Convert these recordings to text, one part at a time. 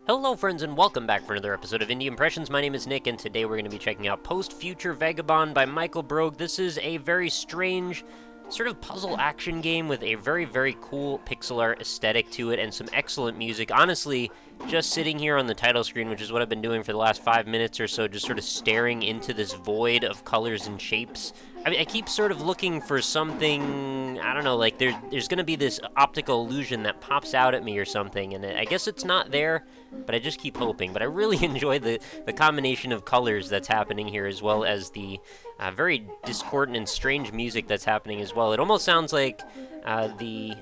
Hello friends and welcome back for another episode of Indie Impressions. My name is Nick and today we're going to be checking out Post-Future Vagabond by Michael Brogue. This is a very strange sort of puzzle action game with a very cool pixel art aesthetic to it and some excellent music. Honestly, just sitting here on the title screen, which is what I've been doing for the last 5 minutes or so, just sort of staring into this void of colors and shapes. I mean, I keep sort of looking for something, I don't know, like there's going to be this optical illusion that pops out at me or something, and I guess it's not there, but I just keep hoping. But I really enjoy the combination of colors that's happening here, as well as the very discordant and strange music that's happening as well. It almost sounds like the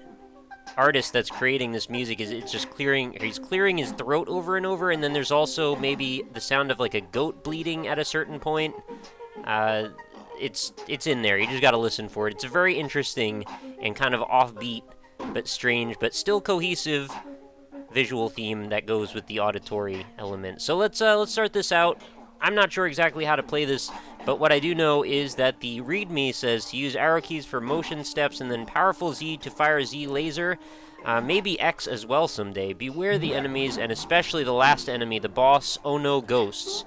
artist that's creating this music it's just he's clearing his throat over and over, and then there's also maybe the sound of like a goat bleeding at a certain point. It's in there. You just gotta listen for it. It's a very interesting and kind of offbeat, but strange, but still cohesive visual theme that goes with the auditory element. So let's start this out. I'm not sure exactly how to play this, but what I do know is that the README says to use arrow keys for motion steps and then powerful Z to fire Z laser. Maybe X as well someday. Beware the enemies, and especially the last enemy, the boss. Oh no, ghosts.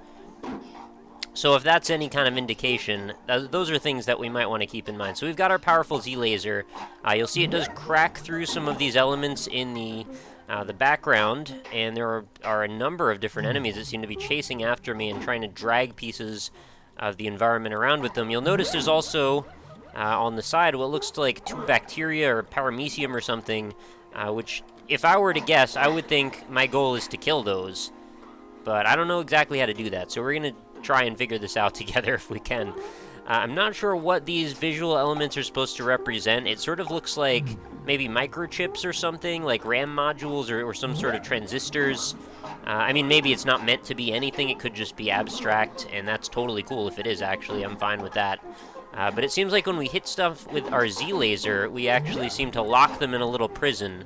So if that's any kind of indication, those are things that we might want to keep in mind. So we've got our powerful Z laser. You'll see it does crack through some of these elements in the background, and there are a number of different enemies that seem to be chasing after me and trying to drag pieces of the environment around with them. You'll notice there's also on the side what looks like 2 bacteria or paramecium or something, which, if I were to guess, I would think my goal is to kill those. But I don't know exactly how to do that, so we're going to try and figure this out together if we can. I'm not sure what these visual elements are supposed to represent. It sort of looks like maybe microchips or something, like RAM modules or some sort of transistors. I mean, maybe it's not meant to be anything. It could just be abstract, and that's totally cool if it is, actually. I'm fine with that. But it seems like when we hit stuff with our Z laser, we actually seem to lock them in a little prison.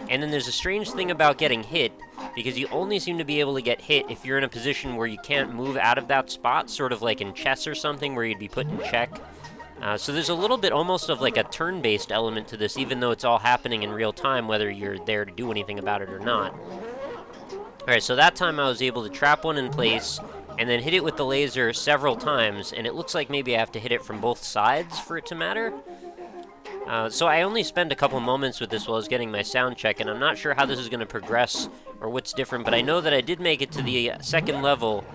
And then there's a strange thing about getting hit, because you only seem to be able to get hit if you're in a position where you can't move out of that spot, sort of like in chess or something, where you'd be put in check. So there's a little bit almost of like a turn-based element to this, even though it's all happening in real time, whether you're there to do anything about it or not. Alright, so that time I was able to trap one in place, and then hit it with the laser several times, and it looks like maybe I have to hit it from both sides for it to matter. So I only spent a couple moments with this while I was getting my sound check, and I'm not sure how this is going to progress or what's different, but I know that I did make it to the second level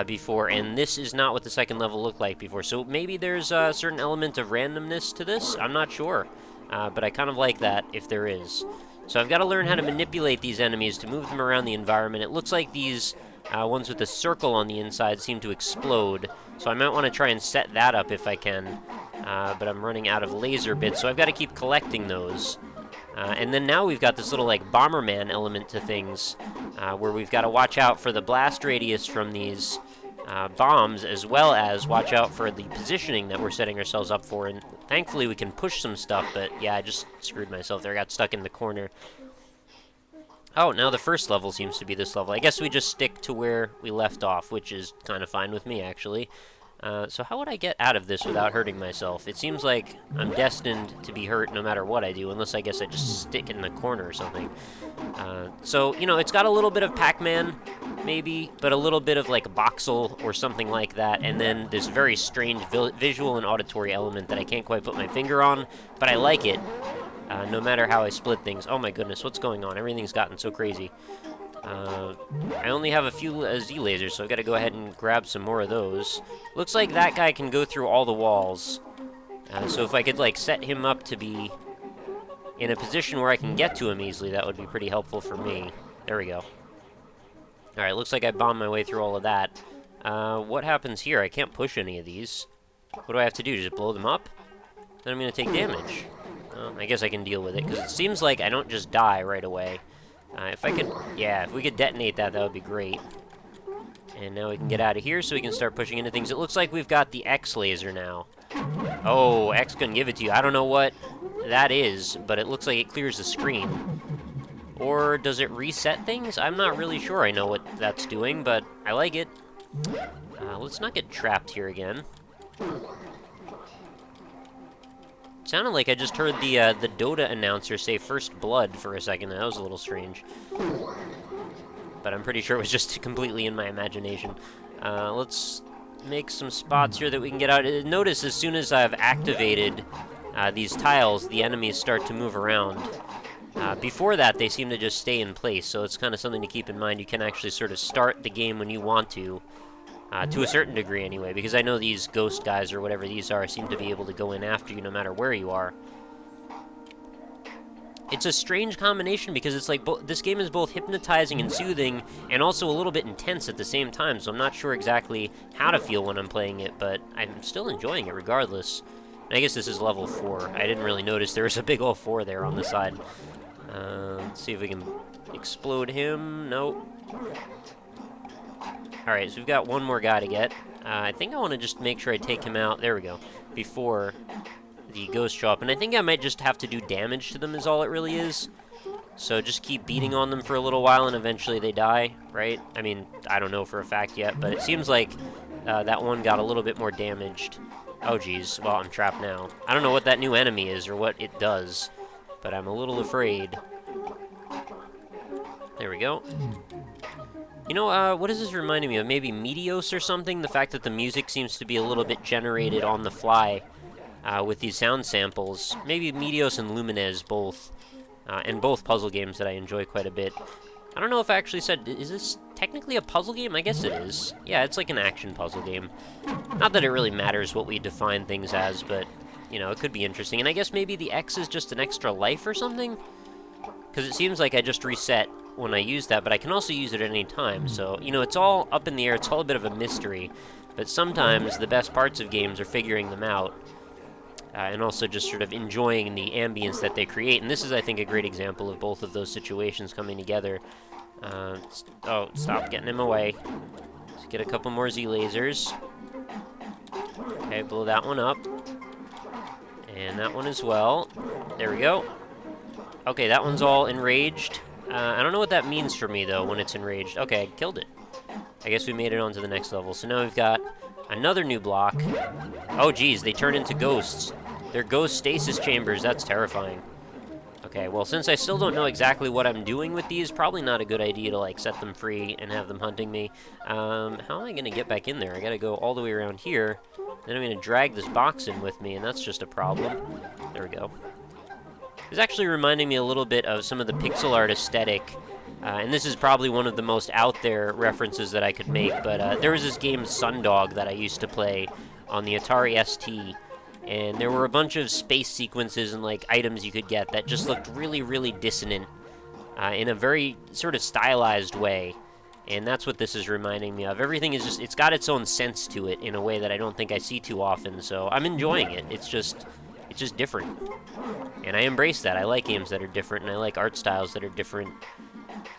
before, and this is not what the second level looked like before. So maybe there's a certain element of randomness to this. I'm not sure, but I kind of like that if there is. So I've got to learn how to manipulate these enemies to move them around the environment. It looks like these ones with the circle on the inside seem to explode, so I might want to try and set that up if I can. But I'm running out of laser bits, so I've got to keep collecting those. And then now we've got this little, like, Bomberman element to things, where we've got to watch out for the blast radius from these bombs, as well as watch out for the positioning that we're setting ourselves up for. And thankfully we can push some stuff, but yeah, I just screwed myself there. I got stuck in the corner. Oh, now the first level seems to be this level. I guess we just stick to where we left off, which is kind of fine with me, actually. So how would I get out of this without hurting myself? It seems like I'm destined to be hurt no matter what I do, unless I guess I just stick in the corner or something. So, you know, it's got a little bit of Pac-Man, maybe, but a little bit of, like, Boxel or something like that, and then this very strange visual and auditory element that I can't quite put my finger on, but I like it, no matter how I split things. Oh my goodness, what's going on? Everything's gotten so crazy. I only have a few Z lasers, so I've got to go ahead and grab some more of those. Looks like that guy can go through all the walls. So if I could, like, set him up to be in a position where I can get to him easily, that would be pretty helpful for me. There we go. Alright, looks like I bombed my way through all of that. What happens here? I can't push any of these. What do I have to do? Just blow them up? Then I'm going to take damage. I guess I can deal with it, because it seems like I don't just die right away. If we could detonate that, that would be great. And now we can get out of here so we can start pushing into things. It looks like we've got the X laser now. Oh, X couldn't give it to you. I don't know what that is, but it looks like it clears the screen. Or does it reset things? I'm not really sure I know what that's doing, but I like it. Let's not get trapped here again. sounded like I just heard the Dota announcer say "First Blood" for a second. That was a little strange, but I'm pretty sure it was just completely in my imagination. Let's make some spots here that we can get out. Notice as soon as I've activated these tiles, the enemies start to move around. Before that, they seem to just stay in place, so it's kind of something to keep in mind. You can actually sort of start the game when you want to a certain degree anyway, because I know these ghost guys or whatever these are seem to be able to go in after you no matter where you are. It's a strange combination because it's like this game is both hypnotizing and soothing and also a little bit intense at the same time, so I'm not sure exactly how to feel when I'm playing it, but I'm still enjoying it regardless. And I guess this is level 4. I didn't really notice there was a big old 4 there on the side. Let's see if we can explode him. Nope. Alright, so we've got one more guy to get. I think I want to just make sure I take him out. There we go. Before the ghosts show up. And I think I might just have to do damage to them is all it really is. So just keep beating on them for a little while and eventually they die, right? I mean, I don't know for a fact yet, but it seems like that one got a little bit more damaged. Oh, geez. Well, I'm trapped now. I don't know what that new enemy is or what it does, but I'm a little afraid. There we go. You know, what is this reminding me of? Maybe Meteos or something? The fact that the music seems to be a little bit generated on the fly with these sound samples. Maybe Meteos and Lumines both. And both puzzle games that I enjoy quite a bit. I don't know if I actually said, is this technically a puzzle game? I guess it is. Yeah, it's like an action puzzle game. Not that it really matters what we define things as, but, you know, it could be interesting. And I guess maybe the X is just an extra life or something? Because it seems like I just reset when I use that, but I can also use it at any time. So, you know, it's all up in the air. It's all a bit of a mystery. But sometimes the best parts of games are figuring them out. And also just sort of enjoying the ambience that they create. And this is, I think, a great example of both of those situations coming together. Oh, stop getting him away. Let's get a couple more Z lasers. Okay, blow that one up. And that one as well. There we go. Okay, that one's all enraged. I don't know what that means for me, though, when it's enraged. Okay, I killed it. I guess we made it on to the next level. So now we've got another new block. Oh, geez, they turn into ghosts. They're ghost stasis chambers. That's terrifying. Okay, well, since I still don't know exactly what I'm doing with these, probably not a good idea to, like, set them free and have them hunting me. How am I going to get back in there? I got to go all the way around here. Then I'm going to drag this box in with me, and that's just a problem. There we go. It's actually reminding me a little bit of some of the pixel art aesthetic. And this is probably one of the most out there references that I could make, but there was this game Sundog that I used to play on the Atari ST, and there were a bunch of space sequences and like items you could get that just looked really, really dissonant in a very sort of stylized way, and that's what this is reminding me of. Everything is just, it's got its own sense to it in a way that I don't think I see too often, so I'm enjoying it. It's just different, and I embrace that. I like games that are different, and I like art styles that are different.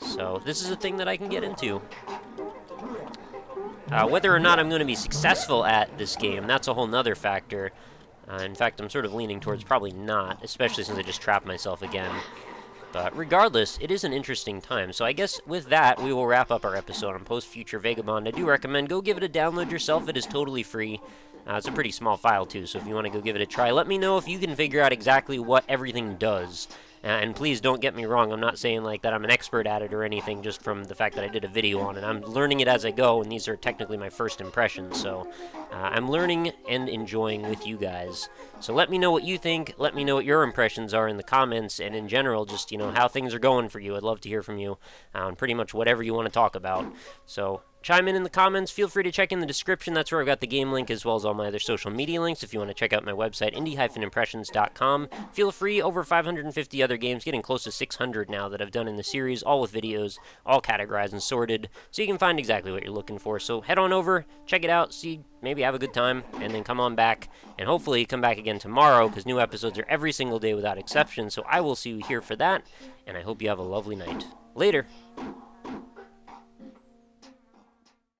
So this is a thing that I can get into. Whether or not I'm going to be successful at this game, that's a whole nother factor. In fact, I'm sort of leaning towards probably not, especially since I just trapped myself again. But regardless, it is an interesting time. So I guess with that, we will wrap up our episode on Post-Future Vagabond. I do recommend go give it a download yourself. It is totally free. It's a pretty small file, too, so if you want to go give it a try, let me know if you can figure out exactly what everything does. And please don't get me wrong, I'm not saying like that I'm an expert at it or anything just from the fact that I did a video on it. I'm learning it as I go, and these are technically my first impressions, so I'm learning and enjoying with you guys. So let me know what you think, let me know what your impressions are in the comments, and in general, just, you know, how things are going for you. I'd love to hear from you on pretty much whatever you want to talk about. So chime in the comments. Feel free to check in the description. That's where I've got the game link as well as all my other social media links. If you want to check out my website, indie-impressions.com. Feel free. Over 550 other games, getting close to 600 now that I've done in the series, all with videos, all categorized and sorted, so you can find exactly what you're looking for. So head on over, check it out, see, maybe have a good time, and then come on back, and hopefully come back again tomorrow, because new episodes are every single day without exception, so I will see you here for that, and I hope you have a lovely night. Later!